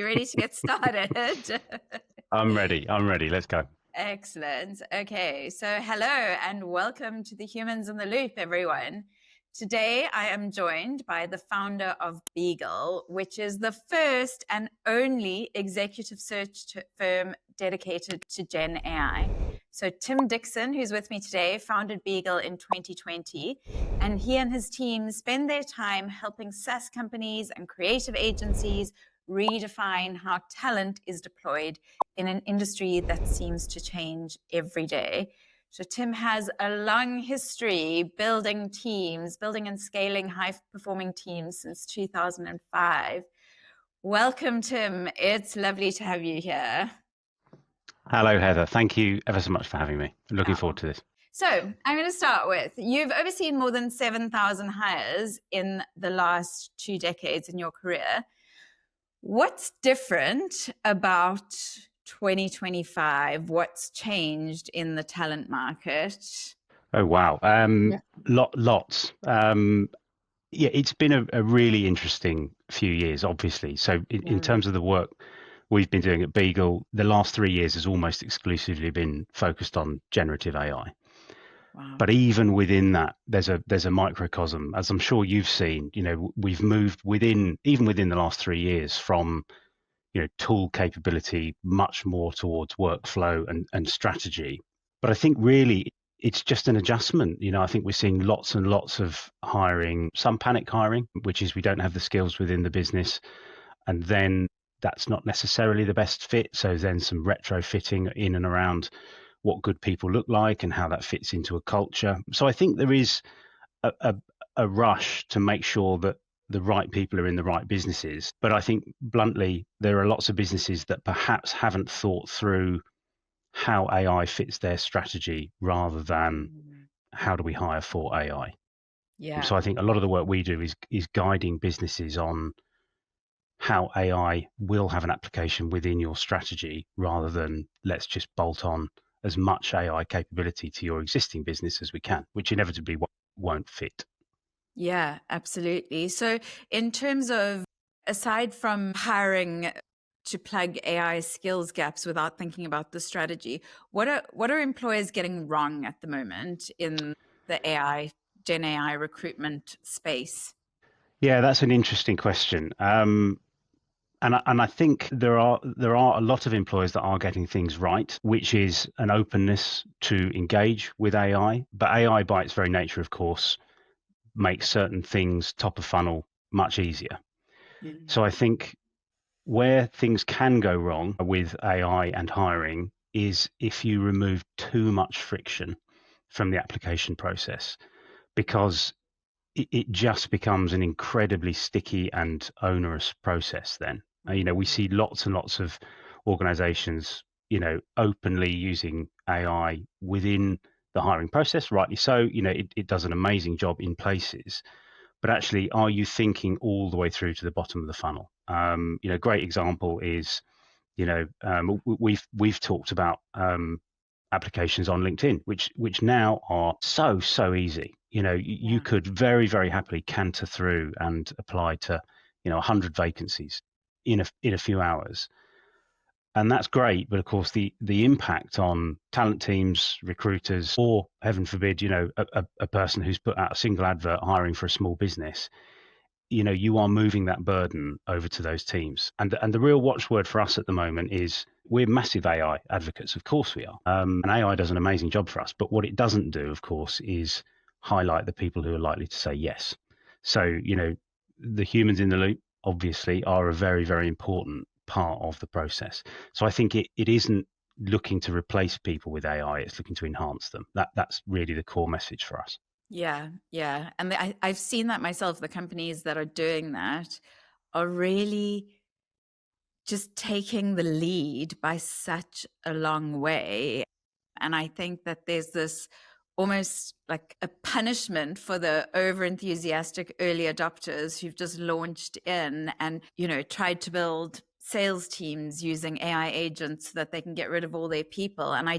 you ready to get started? I'm ready. Let's go. Excellent. Okay, so hello and welcome to the Humans in the Loop, everyone. Today, I am joined by the founder of Beagle, which is the first and only executive search firm dedicated to GenAI. So Tim Dixon, who's with me today, founded Beagle in 2020, and he and his team spend their time helping SaaS companies and creative agencies redefine how talent is deployed in an industry that seems to change every day. So Tim has a long history building and scaling high-performing teams since 2005. Welcome, Tim. It's lovely to have you here. Hello, Heather. Thank you ever so much for having me. I'm looking forward to this. So I'm going to start with, you've overseen more than 7,000 hires in the last 2 decades in your career. What's different about 2025? What's changed in the talent market? Oh, wow. Lots. It's been a really interesting few years, obviously. So in terms of the work we've been doing at Beagle, the last 3 years has almost exclusively been focused on generative AI. Wow. But even within that, there's a microcosm, as I'm sure you've seen. We've moved even within the last 3 years from tool capability much more towards workflow and strategy. But I think really it's just an adjustment. I think we're seeing lots and lots of hiring, some panic hiring, which is we don't have the skills within the business, and then that's not necessarily the best fit. So then some retrofitting in and around what good people look like and how that fits into a culture. So I think there is a rush to make sure that the right people are in the right businesses. But I think bluntly, there are lots of businesses that perhaps haven't thought through how AI fits their strategy rather than how do we hire for AI. Yeah. So I think a lot of the work we do is guiding businesses on how AI will have an application within your strategy rather than let's just bolt on as much AI capability to your existing business as we can, which inevitably won't fit. Yeah, absolutely. So in terms of, aside from hiring to plug AI skills gaps without thinking about the strategy, what are employers getting wrong at the moment in the GenAI recruitment space? Yeah, that's an interesting question. And I think there are a lot of employers that are getting things right, which is an openness to engage with AI. But AI, by its very nature, of course, makes certain things top of funnel much easier. So I think where things can go wrong with AI and hiring is if you remove too much friction from the application process, because it just becomes an incredibly sticky and onerous process then. We see lots and lots of organizations, openly using AI within the hiring process, rightly so. It does an amazing job in places, but actually, are you thinking all the way through to the bottom of the funnel? Great example is, we've talked about applications on LinkedIn, which now are so easy. You could very, very happily canter through and apply to 100 vacancies in a few hours, and that's great. But of course, the impact on talent teams, recruiters, or heaven forbid, a person who's put out a single advert hiring for a small business, you are moving that burden over to those teams. And the real watchword for us at the moment is we're massive AI advocates. Of course we are. And AI does an amazing job for us. But what it doesn't do, of course, is highlight the people who are likely to say yes. So, the humans in the loop, obviously, are a very, very important part of the process. So I think it isn't looking to replace people with AI. It's looking to enhance them. That's really the core message for us. Yeah. And I've seen that myself. The companies that are doing that are really just taking the lead by such a long way. And I think that there's this almost like a punishment for the over-enthusiastic early adopters who've just launched in and, tried to build sales teams using AI agents so that they can get rid of all their people. And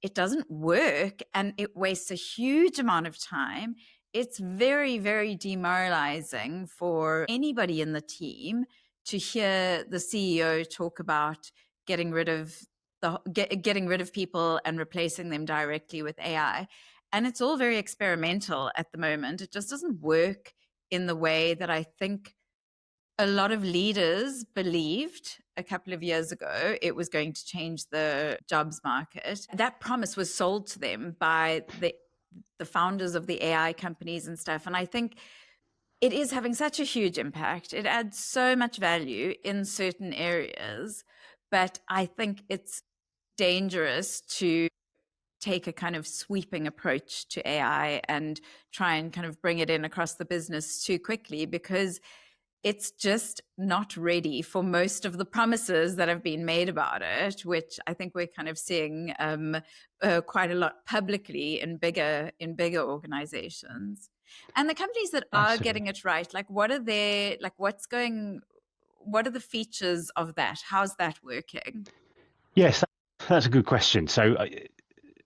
it doesn't work, and it wastes a huge amount of time. It's very, very demoralizing for anybody in the team to hear the CEO talk about getting rid of people and replacing them directly with AI. And it's all very experimental at the moment. It just doesn't work in the way that I think a lot of leaders believed a couple of years ago it was going to change the jobs market. That promise was sold to them by the founders of the AI companies and stuff. And I think it is having such a huge impact. It adds so much value in certain areas, but I think it's dangerous to take a kind of sweeping approach to AI and try and kind of bring it in across the business too quickly, because it's just not ready for most of the promises that have been made about it, which I think we're kind of seeing quite a lot publicly in bigger organizations. And the companies that are getting it right, like what are the features of that? How's that working? Yes, that's a good question. So,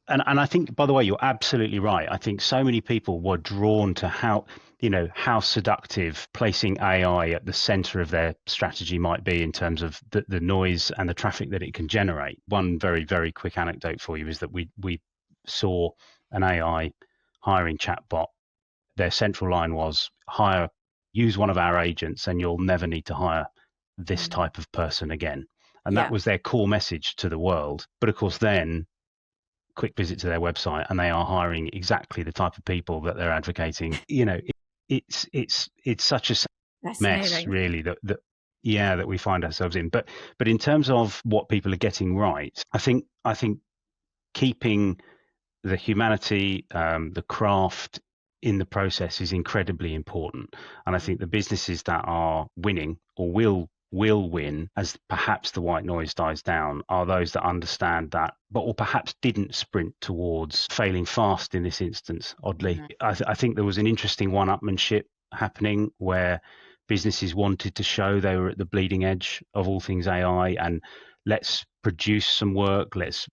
and I think, by the way, you're absolutely right. I think so many people were drawn to how seductive placing AI at the center of their strategy might be in terms of the noise and the traffic that it can generate. One very, very quick anecdote for you is that we saw an AI hiring chatbot. Their central line was use one of our agents and you'll never need to hire this type of person again. And that was their core message to the world. But of course, then quick visit to their website and they are hiring exactly the type of people that they're advocating. It's such a mess, really, that we find ourselves in. But in terms of what people are getting right, I think keeping the humanity, the craft in the process is incredibly important. And I think the businesses that are winning or will win as perhaps the white noise dies down are those that understand that, or perhaps didn't sprint towards failing fast in this instance, oddly. I think there was an interesting one-upmanship happening where businesses wanted to show they were at the bleeding edge of all things AI, and let's produce some work, let's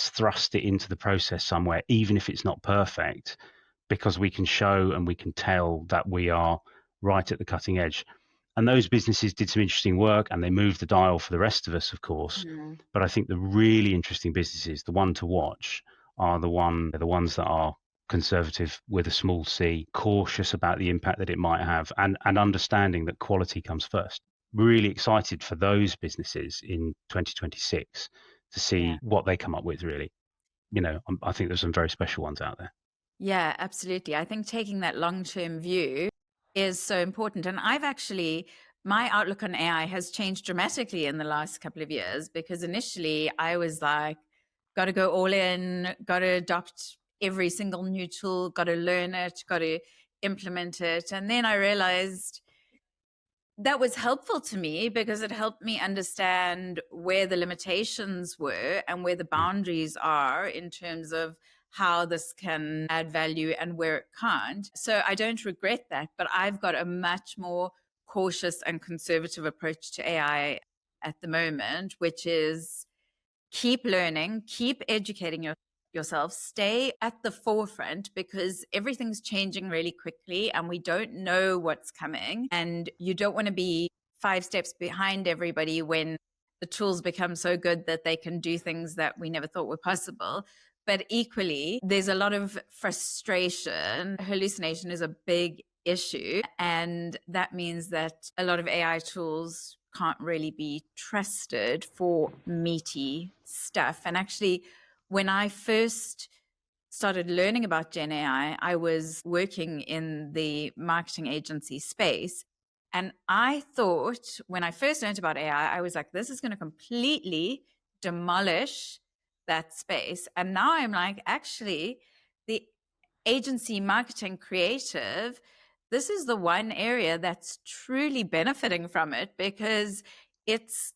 thrust it into the process somewhere, even if it's not perfect, because we can show and we can tell that we are right at the cutting edge. And those businesses did some interesting work and they moved the dial for the rest of us, of course. But I think the really interesting businesses, the one to watch, are the ones that are conservative with a small c, cautious about the impact that it might have, and understanding that quality comes first. Really excited for those businesses in 2026 to see what they come up with, really. I think there's some very special ones out there. Yeah, absolutely. I think taking that long-term view is so important. And my outlook on AI has changed dramatically in the last couple of years, because initially I was like, got to go all in, got to adopt every single new tool, got to learn it, got to implement it. And then I realized that was helpful to me because it helped me understand where the limitations were and where the boundaries are in terms of how this can add value and where it can't. So I don't regret that, but I've got a much more cautious and conservative approach to AI at the moment, which is keep learning, keep educating yourself, stay at the forefront, because everything's changing really quickly and we don't know what's coming. And you don't want to be 5 steps behind everybody when the tools become so good that they can do things that we never thought were possible. But equally, there's a lot of frustration. Hallucination is a big issue. And that means that a lot of AI tools can't really be trusted for meaty stuff. And actually, when I first started learning about GenAI, I was working in the marketing agency space. And I thought when I first learned about AI, I was like, this is going to completely demolish that space. And now I'm like, actually, the agency marketing creative, this is the one area that's truly benefiting from it, because it's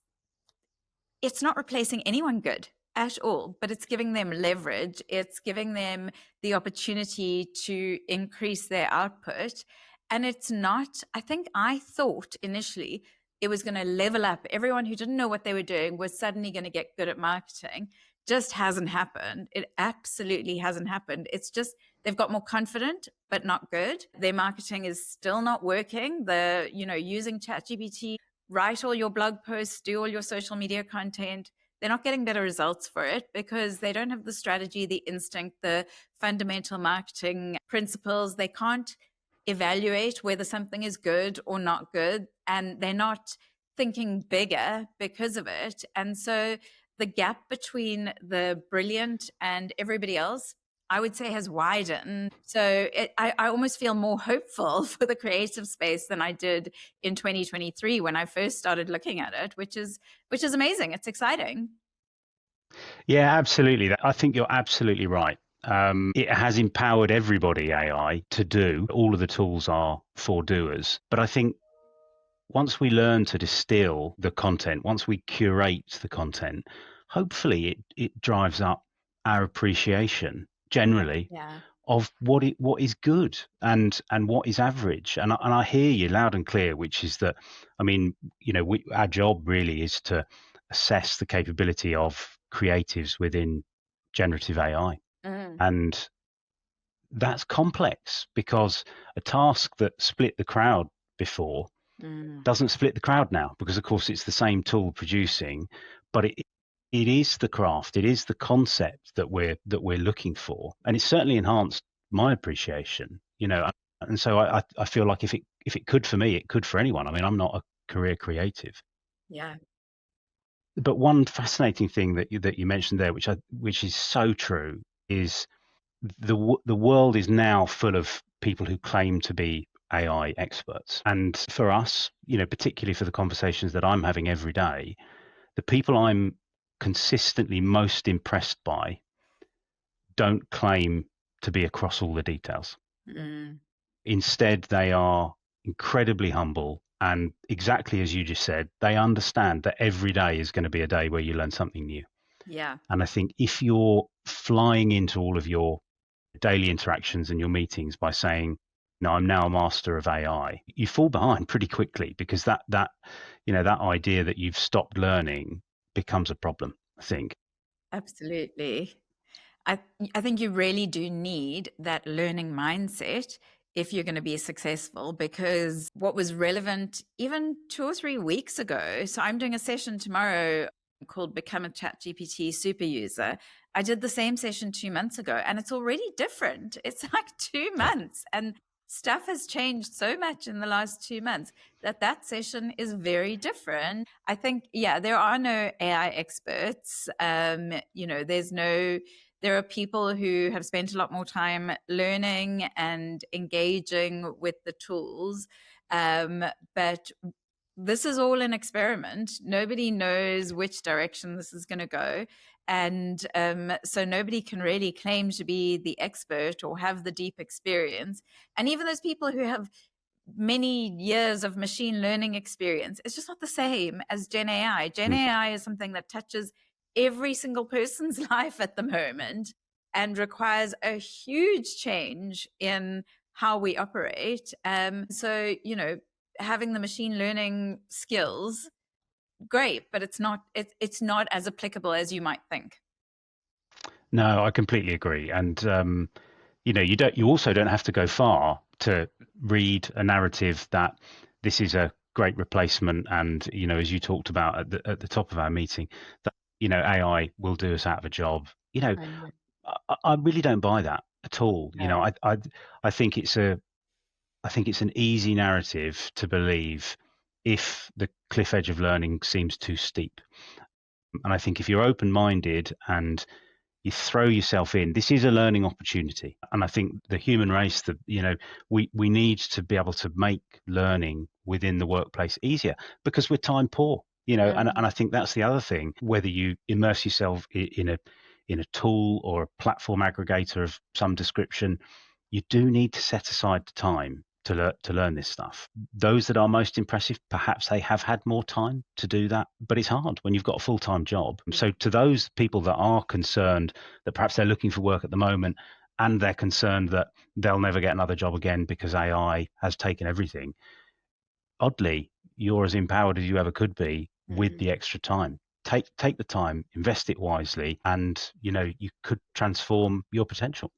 not replacing anyone good at all, but it's giving them leverage. It's giving them the opportunity to increase their output. And it's not, I thought initially it was going to level up. Everyone who didn't know what they were doing was suddenly going to get good at marketing. Just hasn't happened. It absolutely hasn't happened. It's just they've got more confident, but not good. Their marketing is still not working. Using ChatGPT write all your blog posts, do all your social media content, they're not getting better results for it because they don't have the strategy, the instinct, the fundamental marketing principles. They can't evaluate whether something is good or not good, and they're not thinking bigger because of it. And so the gap between the brilliant and everybody else, I would say, has widened. So I almost feel more hopeful for the creative space than I did in 2023 when I first started looking at it, which is amazing. It's exciting. Yeah, absolutely. I think you're absolutely right. It has empowered everybody, AI, to do. All of the tools are for doers. But I think once we learn to distill the content, once we curate the content, hopefully it drives up our appreciation generally of what is good and what is average. And I hear you loud and clear, which is that, I mean, our job really is to assess the capability of creatives within generative AI. And that's complex because a task that split the crowd before doesn't split the crowd now, because of course it's the same tool producing, but it is the craft, it is the concept that we're looking for, and it's certainly enhanced my appreciation. And so I feel like if it could for me, it could for anyone. I mean, I'm not a career creative. Yeah. But one fascinating thing that you mentioned there, which is so true, is the world is now full of people who claim to be AI experts. And for us, particularly for the conversations that I'm having every day, the people I'm consistently most impressed by don't claim to be across all the details. Instead, they are incredibly humble. And exactly as you just said, they understand that every day is going to be a day where you learn something new. Yeah. And I think if you're flying into all of your daily interactions and your meetings by saying, no, I'm now a master of AI, you fall behind pretty quickly, because that idea that you've stopped learning becomes a problem, I think. Absolutely. I think you really do need that learning mindset if you're going to be successful, because what was relevant even 2 or 3 weeks ago, so I'm doing a session tomorrow called Become a ChatGPT Super User. I did the same session 2 months ago and it's already different. It's like 2 months and stuff has changed so much in the last 2 months that session is very different. I think, there are no AI experts. There are people who have spent a lot more time learning and engaging with the tools. But this is all an experiment. Nobody knows which direction this is going to go. And so nobody can really claim to be the expert or have the deep experience. And even those people who have many years of machine learning experience, it's just not the same as GenAI. GenAI is something that touches every single person's life at the moment and requires a huge change in how we operate. So, having the machine learning skills, great, but it's not as applicable as you might think. No, I completely agree. And you also don't have to go far to read a narrative that this is a great replacement, and as you talked about at the top of our meeting, that AI will do us out of a job. I really don't buy that at all. I think it's an easy narrative to believe if the cliff edge of learning seems too steep. And I think if you're open-minded and you throw yourself in, this is a learning opportunity. And I think the human race, we need to be able to make learning within the workplace easier, because we're time poor, and I think that's the other thing. Whether you immerse yourself in a tool or a platform aggregator of some description, you do need to set aside the time to learn this stuff. Those that are most impressive, perhaps they have had more time to do that, but it's hard when you've got a full-time job. So to those people that are concerned that perhaps they're looking for work at the moment and they're concerned that they'll never get another job again because AI has taken everything, oddly, you're as empowered as you ever could be with the extra time. Take the time, invest it wisely, and you could transform your potential.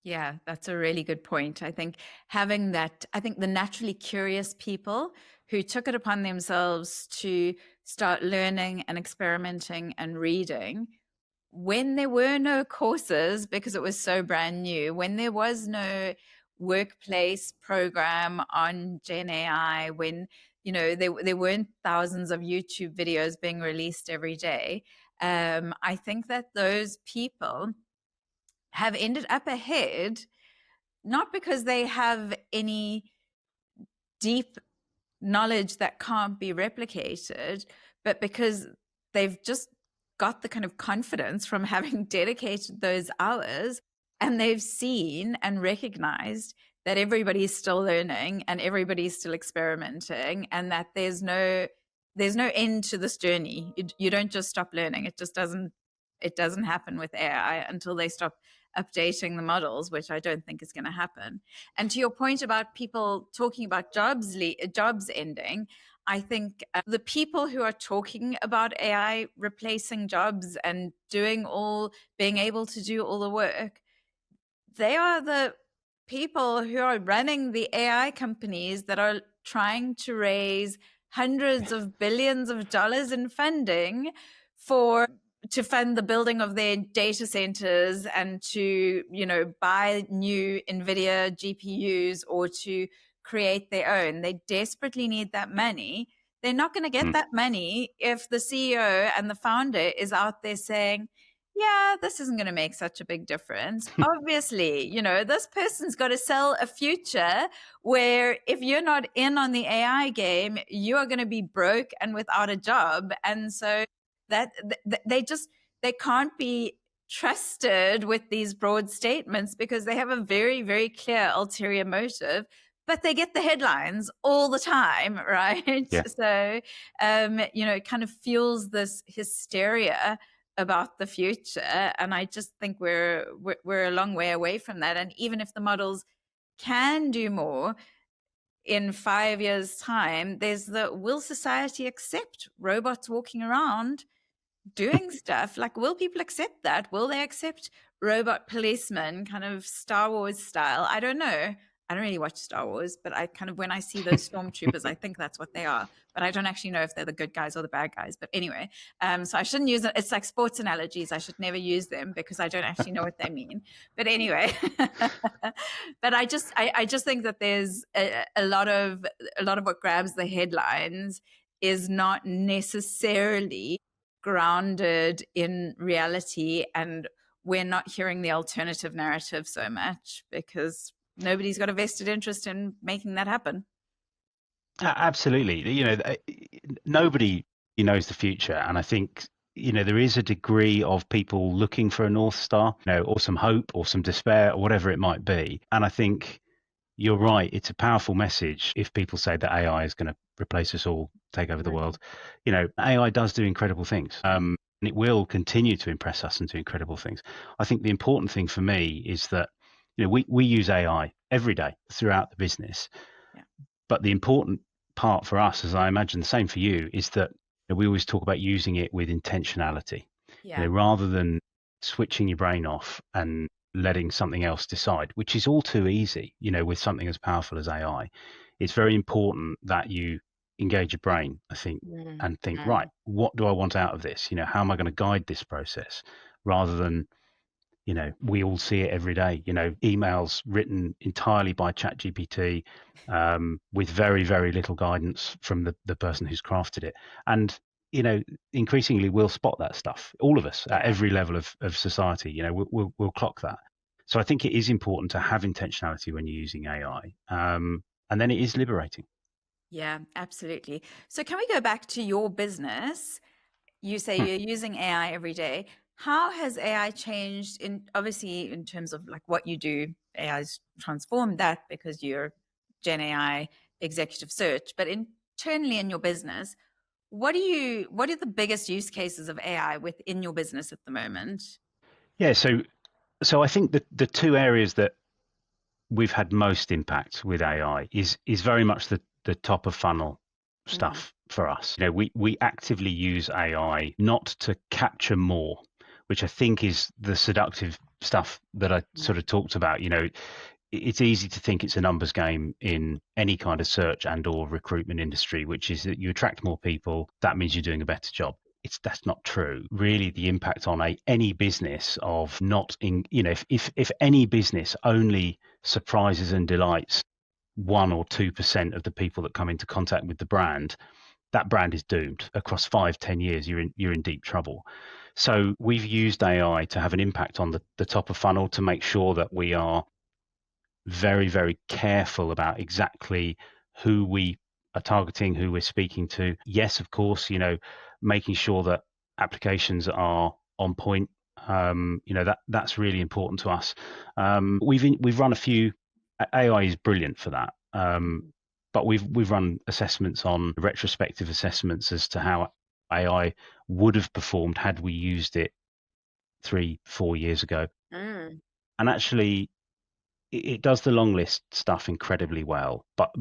Yeah, that's a really good point. I think the naturally curious people who took it upon themselves to start learning and experimenting and reading when there were no courses because it was so brand new, when there was no workplace program on GenAI, when there weren't thousands of YouTube videos being released every day. I think that those people have ended up ahead, not because they have any deep knowledge that can't be replicated, but because they've just got the kind of confidence from having dedicated those hours, and they've seen and recognized that everybody's still learning and everybody's still experimenting, and that there's no end to this journey. You don't just stop learning. It just doesn't happen with AI until they stop updating the models, which I don't think is going to happen. And to your point about people talking about jobs ending, I think the people who are talking about AI replacing jobs and being able to do all the work, they are the people who are running the AI companies that are trying to raise hundreds of billions of dollars in funding to fund the building of their data centers and to, buy new NVIDIA GPUs or to create their own. They desperately need that money. They're not going to get that money if the CEO and the founder is out there saying, yeah, this isn't going to make such a big difference. Obviously, this person's got to sell a future where if you're not in on the AI game, you are going to be broke and without a job. And so that they can't be trusted with these broad statements because they have a very, very clear ulterior motive, but they get the headlines all the time, right? Yeah. So, it kind of fuels this hysteria about the future. And I just think we're a long way away from that. And even if the models can do more, in 5 years' time, will society accept robots walking around doing stuff? Like, will people accept that? Will they accept robot policemen, kind of Star Wars style? I don't know. I don't really watch Star Wars, but when I see those stormtroopers, I think that's what they are. But I don't actually know if they're the good guys or the bad guys. But anyway, so I shouldn't use it. It's like sports analogies. I should never use them because I don't actually know what they mean. But anyway, but I just think that there's a lot of what grabs the headlines is not necessarily grounded in reality, and we're not hearing the alternative narrative so much because nobody's got a vested interest in making that happen. Absolutely. Nobody knows the future. And I think, there is a degree of people looking for a North Star, or some hope or some despair or whatever it might be. And I think you're right. It's a powerful message if people say that AI is going to replace us all, take over the world. AI does do incredible things. And it will continue to impress us and do incredible things. I think the important thing for me is that, we use AI every day throughout the business. Yeah. But the important part for us, as I imagine the same for you, is that we always talk about using it with intentionality. Yeah. Rather than switching your brain off and letting something else decide, which is all too easy, with something as powerful as AI. It's very important that you engage your brain, I think, and think, right, what do I want out of this? How am I going to guide this process? Rather than, we all see it every day, emails written entirely by ChatGPT with very, very little guidance from the person who's crafted it. And, increasingly we'll spot that stuff, all of us at every level of society, we'll clock that. So I think it is important to have intentionality when you're using AI. And then it is liberating. Yeah, absolutely. So can we go back to your business? You say you're using AI every day. How has AI changed obviously in terms of like what you do? AI's transformed that because you're GenAI executive search, but internally in your business, what are the biggest use cases of AI within your business at the moment? Yeah, so I think that the two areas that we've had most impact with AI is very much the top of funnel stuff for us. We actively use AI not to capture more, which I think is the seductive stuff that I sort of talked about. it's easy to think it's a numbers game in any kind of search and or recruitment industry, which is that you attract more people, that means you're doing a better job. That's not true. Really, the impact on any business of not in, if any business only surprises and delights 1 or 2% of the people that come into contact with the brand, that brand is doomed. Across 5-10 years, you're in deep trouble. So we've used AI to have an impact on the top of funnel to make sure that we are very, very careful about exactly who we are targeting, who we're speaking to. Yes, of course, making sure that applications are on point. That's really important to us. We've run a few. AI is brilliant for that. But we've run assessments on retrospective assessments as to how AI would have performed had we used it 3-4 years ago. And actually, it does the long list stuff incredibly well, but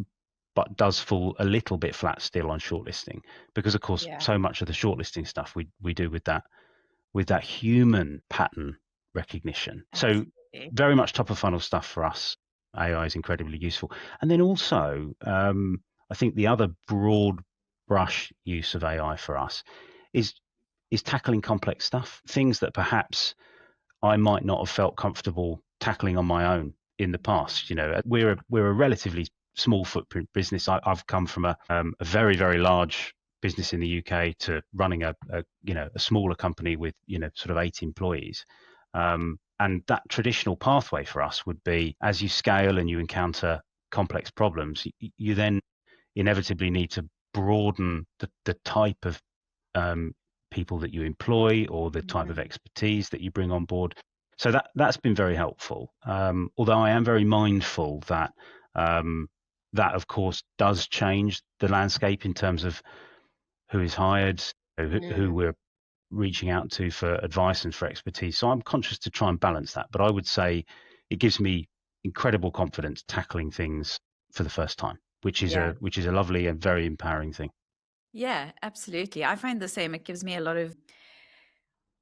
does fall a little bit flat still on shortlisting, because of course so much of the shortlisting stuff we do with that human pattern recognition. Absolutely. So very much top of funnel stuff for us. AI is incredibly useful. And then also, I think the other broad brush use of AI for us is tackling complex stuff, things that perhaps I might not have felt comfortable tackling on my own in the past. We're a relatively small footprint business. I've come from a very, very large business in the UK to running a smaller company with sort of 8 employees. And that traditional pathway for us would be, as you scale and you encounter complex problems, you then inevitably need to broaden the type of people that you employ or the type of expertise that you bring on board. So that's been very helpful. Although I am very mindful that that of course does change the landscape in terms of who is hired, who we're reaching out to for advice and for expertise. So I'm conscious to try and balance that. But I would say it gives me incredible confidence tackling things for the first time, which is a lovely and very empowering thing. Yeah, absolutely. I find the same. It gives me a lot of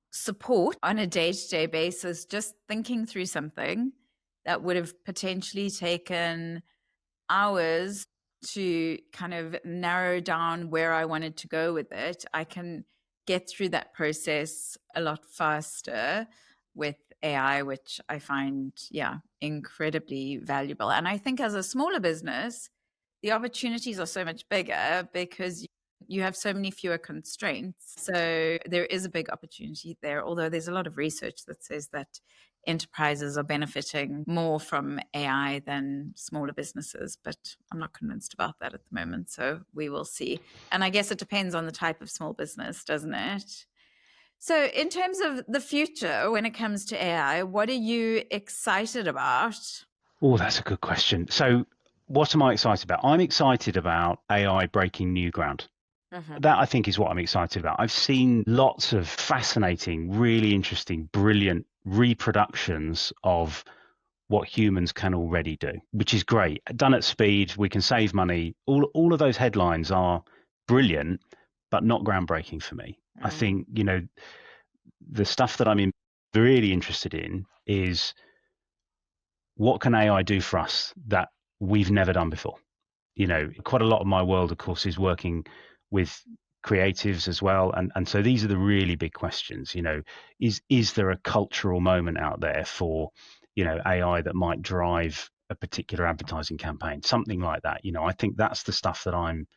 support on a day-to-day basis, just thinking through something that would have potentially taken hours to kind of narrow down where I wanted to go with it. I can get through that process a lot faster with AI, which I find, incredibly valuable. And I think as a smaller business, the opportunities are so much bigger because you have so many fewer constraints. So there is a big opportunity there, although there's a lot of research that says that enterprises are benefiting more from AI than smaller businesses, but I'm not convinced about that at the moment. So we will see. And I guess it depends on the type of small business, doesn't it? So in terms of the future, when it comes to AI, what are you excited about? Oh, that's a good question. So what am I excited about? I'm excited about AI breaking new ground. That, I think, is what I'm excited about. I've seen lots of fascinating, really interesting, brilliant reproductions of what humans can already do, which is great. Done at speed, we can save money. All of those headlines are brilliant, but not groundbreaking for me. I think, the stuff that I'm really interested in is what can AI do for us that we've never done before? Quite a lot of my world, of course, is working with creatives as well. And so these are the really big questions. Is there a cultural moment out there for, AI that might drive a particular advertising campaign, something like that? I think that's the stuff that I'm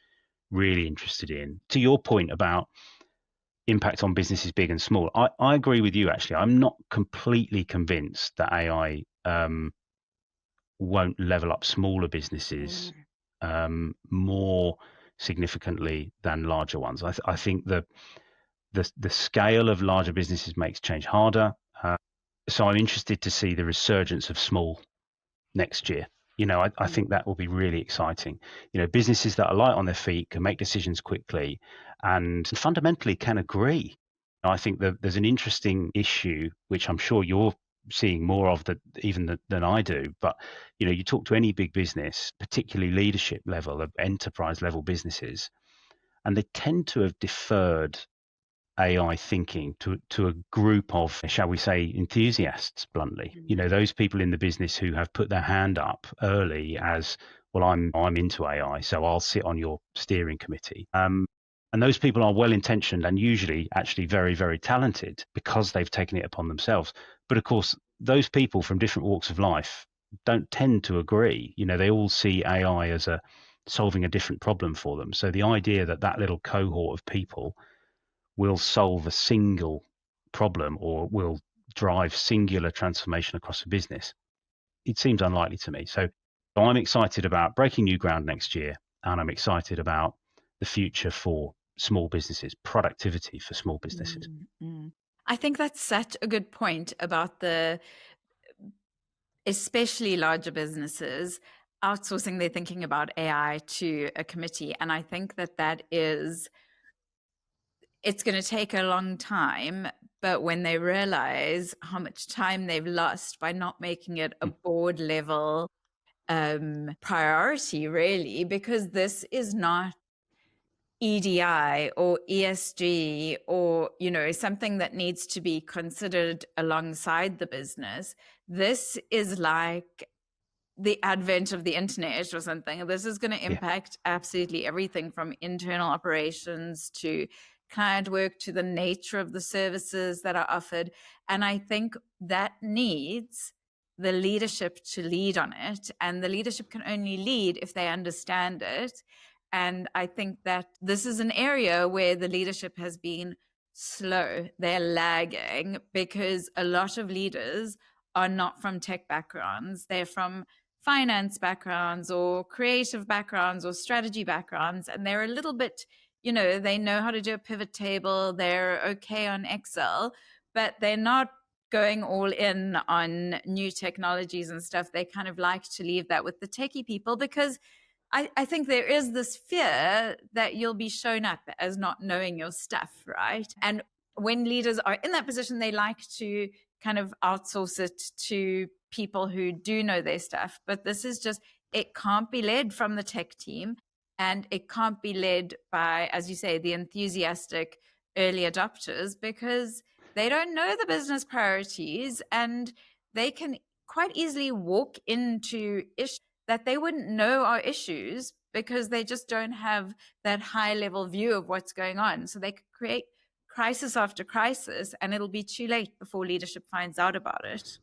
really interested in. To your point about impact on businesses big and small, I agree with you, actually. I'm not completely convinced that AI won't level up smaller businesses more significantly than larger ones. I think the scale of larger businesses makes change harder. So I'm interested to see the resurgence of small next year. I think that will be really exciting. Businesses that are light on their feet, can make decisions quickly, and fundamentally can agree. I think that there's an interesting issue, which I'm sure you're seeing more of even than I do. But you talk to any big business, particularly leadership level of enterprise level businesses, and they tend to have deferred AI thinking to a group of, shall we say, enthusiasts, bluntly. Those people in the business who have put their hand up early as, well, I'm into AI, so I'll sit on your steering committee. And those people are well intentioned and usually actually very, very talented because they've taken it upon themselves. But of course, those people from different walks of life don't tend to agree. They all see AI as solving a different problem for them. So the idea that that little cohort of people will solve a single problem or will drive singular transformation across a business, it seems unlikely to me. So I'm excited about breaking new ground next year, and I'm excited about the future for small businesses, productivity for small businesses. I think that's such a good point about especially larger businesses outsourcing their thinking about AI to a committee. And I think it's going to take a long time, but when they realize how much time they've lost by not making it a board level priority, really, because this is not EDI or ESG or, something that needs to be considered alongside the business. This is like the advent of the internet or something. This is going to impact absolutely everything from internal operations to client work to the nature of the services that are offered. And I think that needs the leadership to lead on it. And the leadership can only lead if they understand it. And I think that this is an area where the leadership has been slow. They're lagging because a lot of leaders are not from tech backgrounds. They're from finance backgrounds or creative backgrounds or strategy backgrounds. And they're a little bit, they know how to do a pivot table. They're okay on Excel, but they're not going all in on new technologies and stuff. They kind of like to leave that with the techie people because I think there is this fear that you'll be shown up as not knowing your stuff, right? And when leaders are in that position, they like to kind of outsource it to people who do know their stuff. But this is just, it can't be led from the tech team, and it can't be led by, as you say, the enthusiastic early adopters, because they don't know the business priorities and they can quite easily walk into issues that they wouldn't know are issues because they just don't have that high level view of what's going on. So they could create crisis after crisis, and it'll be too late before leadership finds out about it.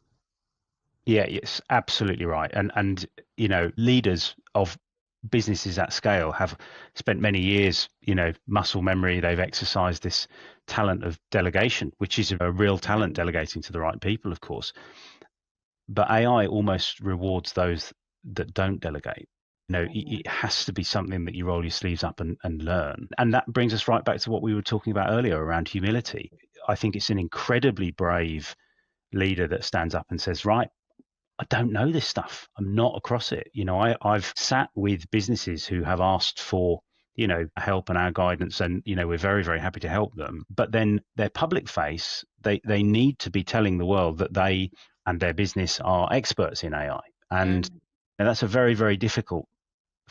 Yeah, yes, absolutely right. And leaders of businesses at scale have spent many years, muscle memory. They've exercised this talent of delegation, which is a real talent, delegating to the right people, of course. But AI almost rewards those that don't delegate. It has to be something that you roll your sleeves up and learn. And that brings us right back to what we were talking about earlier around humility. I think it's an incredibly brave leader that stands up and says, right, I don't know this stuff. I'm not across it. I've sat with businesses who have asked for, help and our guidance, and, we're very, very happy to help them. But then their public face, they need to be telling the world that they and their business are experts in AI. And that's a very, very difficult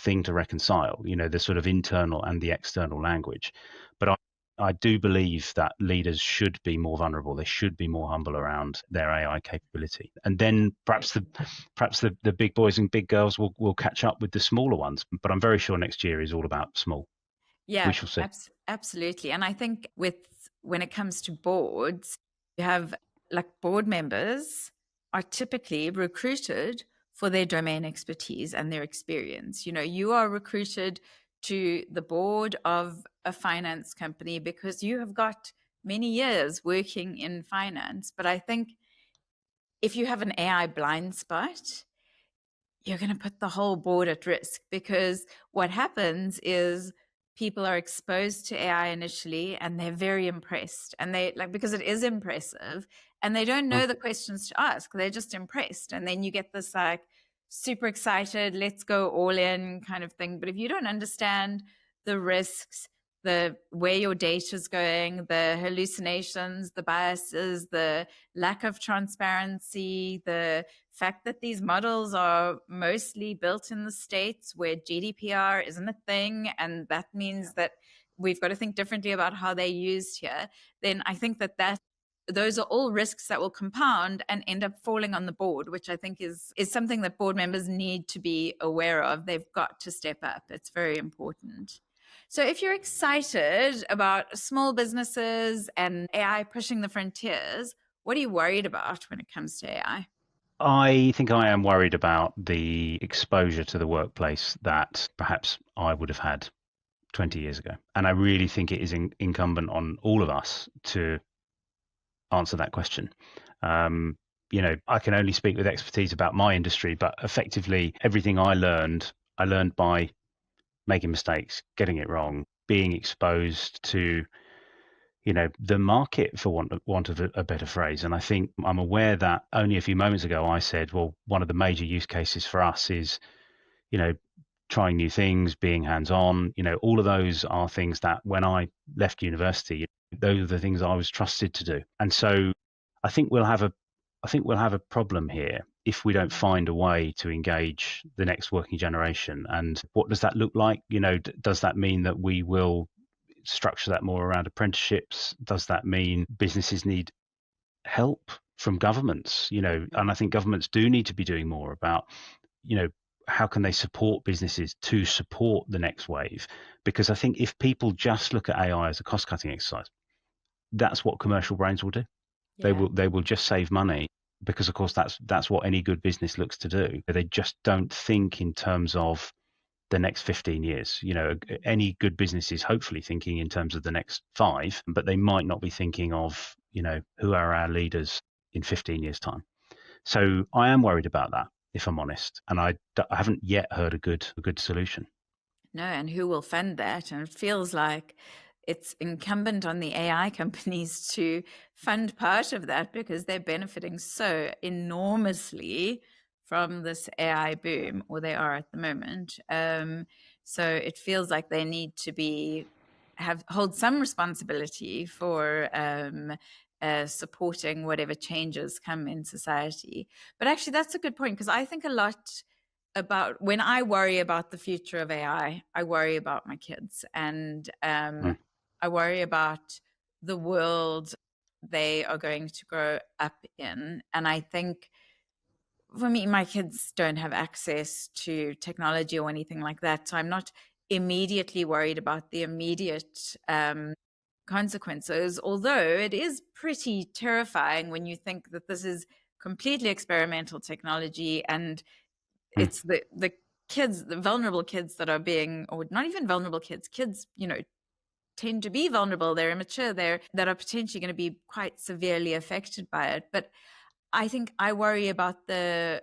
thing to reconcile, the sort of internal and the external language. But I do believe that leaders should be more vulnerable. They should be more humble around their AI capability. And then perhaps the big boys and big girls will catch up with the smaller ones. But I'm very sure next year is all about small. Yeah, we shall see. Absolutely. And I think when it comes to boards, you have like board members are typically recruited for their domain expertise and their experience. You are recruited to the board of a finance company because you have got many years working in finance. But I think if you have an AI blind spot, you're going to put the whole board at risk, because what happens is people are exposed to AI initially and they're very impressed, and because it is impressive, and they don't know the questions to ask. They're just impressed. And then you get this like super excited, let's go all in kind of thing. But if you don't understand the risks, the where your data is going, the hallucinations, the biases, the lack of transparency, the fact that these models are mostly built in the States where GDPR isn't a thing, and that means that we've got to think differently about how they're used here, then I think that those are all risks that will compound and end up falling on the board, which I think is something that board members need to be aware of. They've got to step up. It's very important. So if you're excited about small businesses and AI pushing the frontiers, what are you worried about when it comes to AI? I think I am worried about the exposure to the workplace that perhaps I would have had 20 years ago. And I really think it is incumbent on all of us to answer that question. I can only speak with expertise about my industry, but effectively everything I learned by making mistakes, getting it wrong, being exposed to, the market, for want of a better phrase. And I think I'm aware that only a few moments ago I said, well, one of the major use cases for us is, trying new things, being hands-on. All of those are things that when I left university, those are the things I was trusted to do. And so I think we'll have a problem here if we don't find a way to engage the next working generation. And what does that look like? Does that mean that we will structure that more around apprenticeships? Does that mean businesses need help from governments? And I think governments do need to be doing more about, how can they support businesses to support the next wave? Because I think if people just look at AI as a cost-cutting exercise, that's what commercial brains will do. Yeah. They will just save money, because of course that's what any good business looks to do. They just don't think in terms of the next 15 years. Any good business is hopefully thinking in terms of the next 5, but they might not be thinking of, who are our leaders in 15 years' time. So I am worried about that, if I'm honest, and I haven't yet heard a good solution. No, and who will fund that? And it feels like it's incumbent on the AI companies to fund part of that, because they're benefiting so enormously from this AI boom, or they are at the moment. So it feels like they need to hold some responsibility for supporting whatever changes come in society. But actually, that's a good point, because I think a lot about when I worry about the future of AI, I worry about my kids, and I worry about the world they are going to grow up in. And I think for me, my kids don't have access to technology or anything like that. So I'm not immediately worried about the immediate consequences, although it is pretty terrifying when you think that this is completely experimental technology, and it's the kids, the vulnerable kids that are being, or not even vulnerable kids, tend to be vulnerable. They're immature. That are potentially going to be quite severely affected by it. But I think I worry about the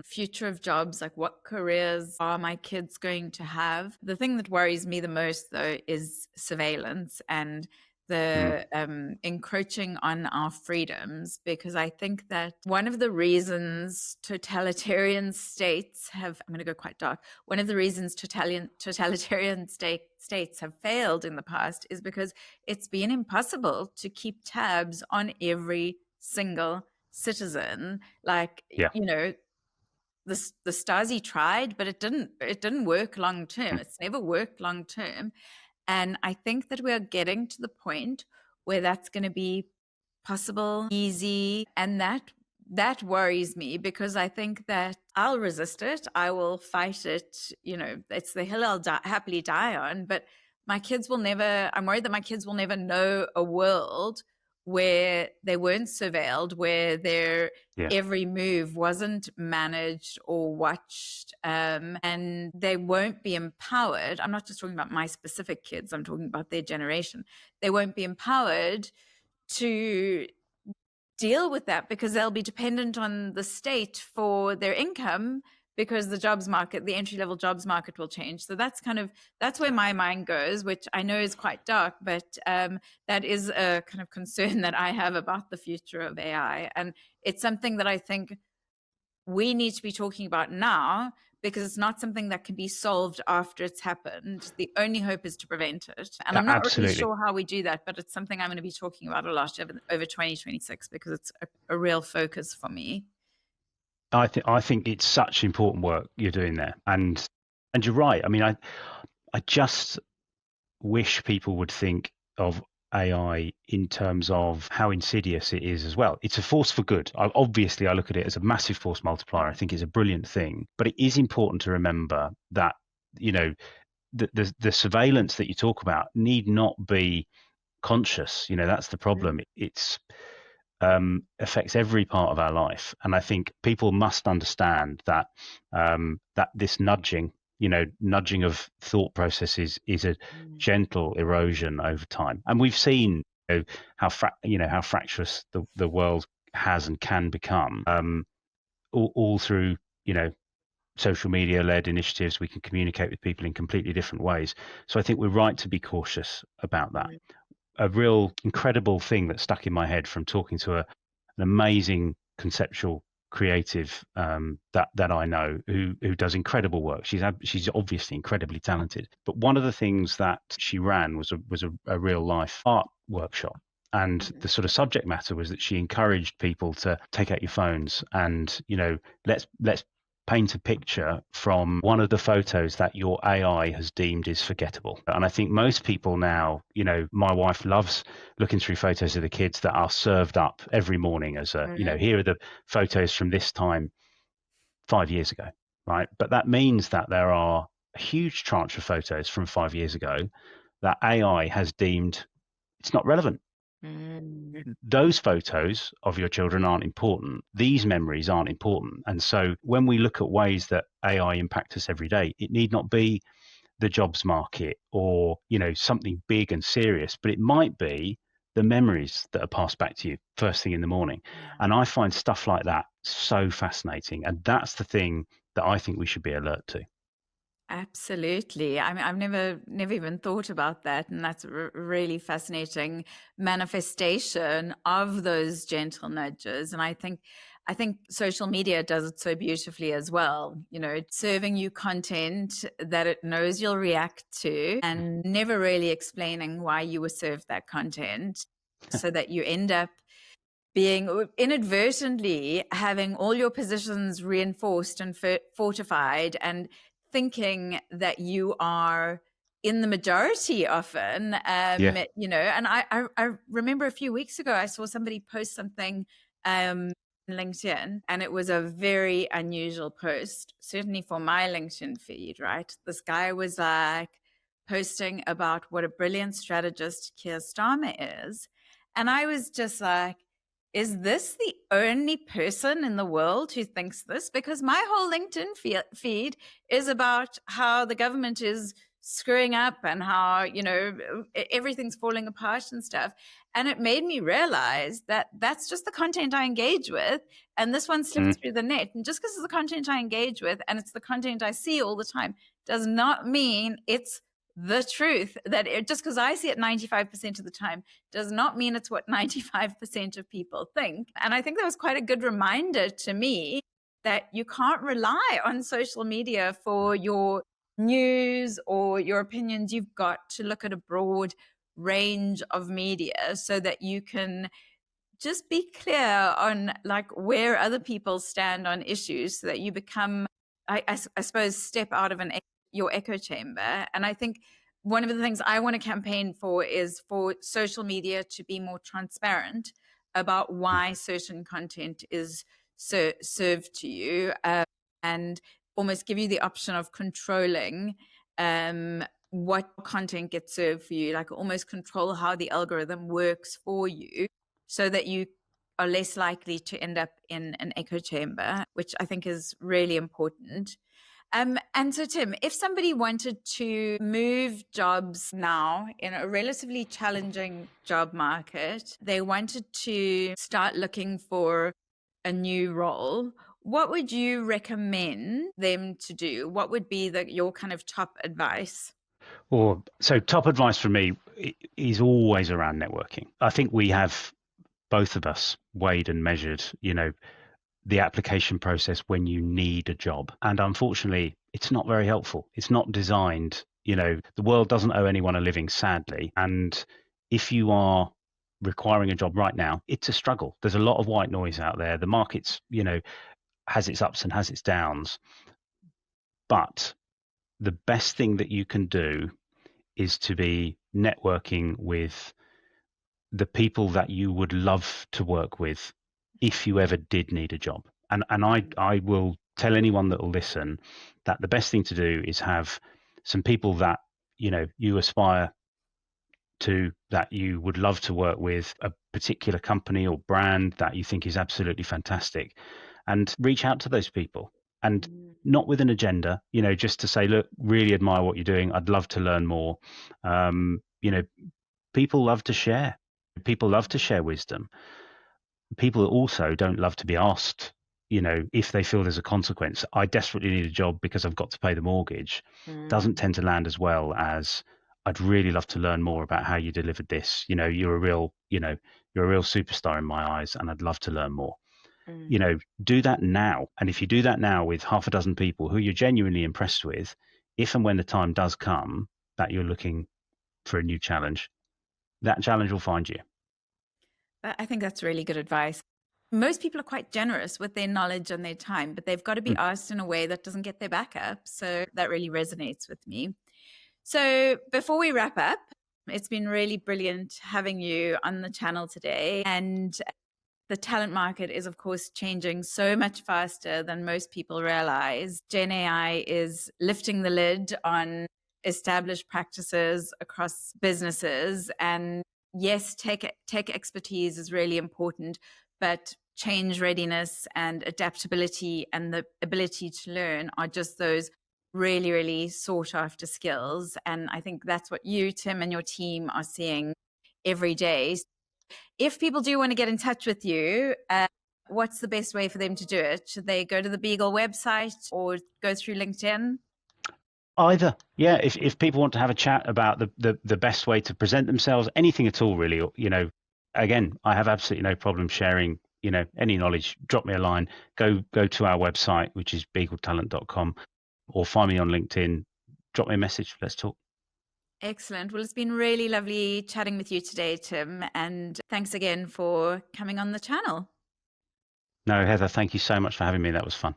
future of jobs, like what careers are my kids going to have? The thing that worries me the most, though, is surveillance and the encroaching on our freedoms, because I think that one of the reasons totalitarian states have, I'm going to go quite dark, one of the reasons totalitarian states have failed in the past is because it's been impossible to keep tabs on every single citizen. Like, the Stasi tried, but it didn't work long term. It's never worked long term. And I think that we are getting to the point where that's going to be possible, easy, and that worries me, because I think that I'll resist it. I will fight it. It's the hill I'll happily die on. But I'm worried that my kids will never know a world where they weren't surveilled, where their every move wasn't managed or watched, and they won't be empowered. I'm not just talking about my specific kids, I'm talking about their generation. They won't be empowered to deal with that, because they'll be dependent on the state for their income, because the entry-level jobs market will change. So that's where my mind goes, which I know is quite dark, but that is a kind of concern that I have about the future of AI. And it's something that I think we need to be talking about now, because it's not something that can be solved after it's happened. The only hope is to prevent it. And I'm not really sure how we do that, but it's something I'm going to be talking about a lot over 2026, because it's a real focus for me. I think it's such important work you're doing there, and you're right. I mean, I just wish people would think of AI in terms of how insidious it is as well. It's a force for good. Obviously, I look at it as a massive force multiplier. I think it's a brilliant thing, but it is important to remember that, the surveillance that you talk about need not be conscious. That's the problem. It's affects every part of our life, and I think people must understand that that this nudging of thought processes is a gentle erosion over time, and we've seen how fractious the world has and can become, all through social media led initiatives. We can communicate with people in completely different ways, so I think we're right to be cautious about that. A real incredible thing that stuck in my head from talking to an amazing conceptual creative that I know who does incredible work. She's obviously incredibly talented. But one of the things that she ran was a real life art workshop. And the sort of subject matter was that she encouraged people to take out your phones and, let's paint a picture from one of the photos that your AI has deemed is forgettable. And I think most people now, my wife loves looking through photos of the kids that are served up every morning as here are the photos from this time 5 years ago, right? But that means that there are a huge tranche of photos from 5 years ago that AI has deemed it's not relevant. Those photos of your children aren't important. These memories aren't important. And so when we look at ways that AI impact us every day, it need not be the jobs market or, something big and serious, but it might be the memories that are passed back to you first thing in the morning. And I find stuff like that so fascinating. And that's the thing that I think we should be alert to. Absolutely. I mean, I've never even thought about that, and that's a really fascinating manifestation of those gentle nudges. And I think social media does it so beautifully as well. It's serving you content that it knows you'll react to, and never really explaining why you were served that content, so that you end up being inadvertently having all your positions reinforced and fortified, and thinking that you are in the majority often. And I remember a few weeks ago, I saw somebody post something on LinkedIn, and it was a very unusual post, certainly for my LinkedIn feed, right? This guy was like posting about what a brilliant strategist Keir Starmer is. And I was just like, is this the only person in the world who thinks this? Because my whole LinkedIn feed is about how the government is screwing up and how, everything's falling apart and stuff. And it made me realize that that's just the content I engage with. And this one slipped through the net. And just because it's the content I engage with and it's the content I see all the time does not mean it's the truth. That just because I see it 95% of the time does not mean it's what 95% of people think. And I think that was quite a good reminder to me that you can't rely on social media for your news or your opinions. You've got to look at a broad range of media so that you can just be clear on like where other people stand on issues, so that you become, I suppose, step out of your echo chamber. And I think one of the things I want to campaign for is for social media to be more transparent about why certain content is served to you, and almost give you the option of controlling what content gets served for you, like almost control how the algorithm works for you, so that you are less likely to end up in an echo chamber, which I think is really important. And so, Tim, if somebody wanted to move jobs now in a relatively challenging job market, they wanted to start looking for a new role, what would you recommend them to do? What would be your kind of top advice? So top advice from me is always around networking. I think we have, both of us, weighed and measured, the application process when you need a job. And unfortunately, it's not very helpful. It's not designed, the world doesn't owe anyone a living, sadly. And if you are requiring a job right now, it's a struggle. There's a lot of white noise out there. The market's, has its ups and has its downs. But the best thing that you can do is to be networking with the people that you would love to work with if you ever did need a job. And I will tell anyone that will listen that the best thing to do is have some people that you aspire to, that you would love to work with, a particular company or brand that you think is absolutely fantastic, and reach out to those people, and not with an agenda, just to say, look, really admire what you're doing, I'd love to learn more. People love to share. People love to share wisdom. People also don't love to be asked, if they feel there's a consequence. I desperately need a job because I've got to pay the mortgage. Doesn't tend to land as well as, I'd really love to learn more about how you delivered this. You're a real superstar in my eyes, and I'd love to learn more. Do that now. And if you do that now with half a dozen people who you're genuinely impressed with, if and when the time does come that you're looking for a new challenge, that challenge will find you. I think that's really good advice. Most people are quite generous with their knowledge and their time, but they've got to be asked in a way that doesn't get their back up. So that really resonates with me. So before we wrap up, it's been really brilliant having you on the channel today. And the talent market is, of course, changing so much faster than most people realize. GenAI is lifting the lid on established practices across businesses. And yes, tech expertise is really important, but change readiness and adaptability and the ability to learn are just those really, really sought after skills. And I think that's what you, Tim, and your team are seeing every day. If people do want to get in touch with you, what's the best way for them to do it? Should they go to the Beagle website or go through LinkedIn? Either. Yeah. If people want to have a chat about the best way to present themselves, anything at all, really, again, I have absolutely no problem sharing, any knowledge. Drop me a line, go to our website, which is beagletalent.com, or find me on LinkedIn, drop me a message. Let's talk. Excellent. Well, it's been really lovely chatting with you today, Tim. And thanks again for coming on the channel. No, Heather, thank you so much for having me. That was fun.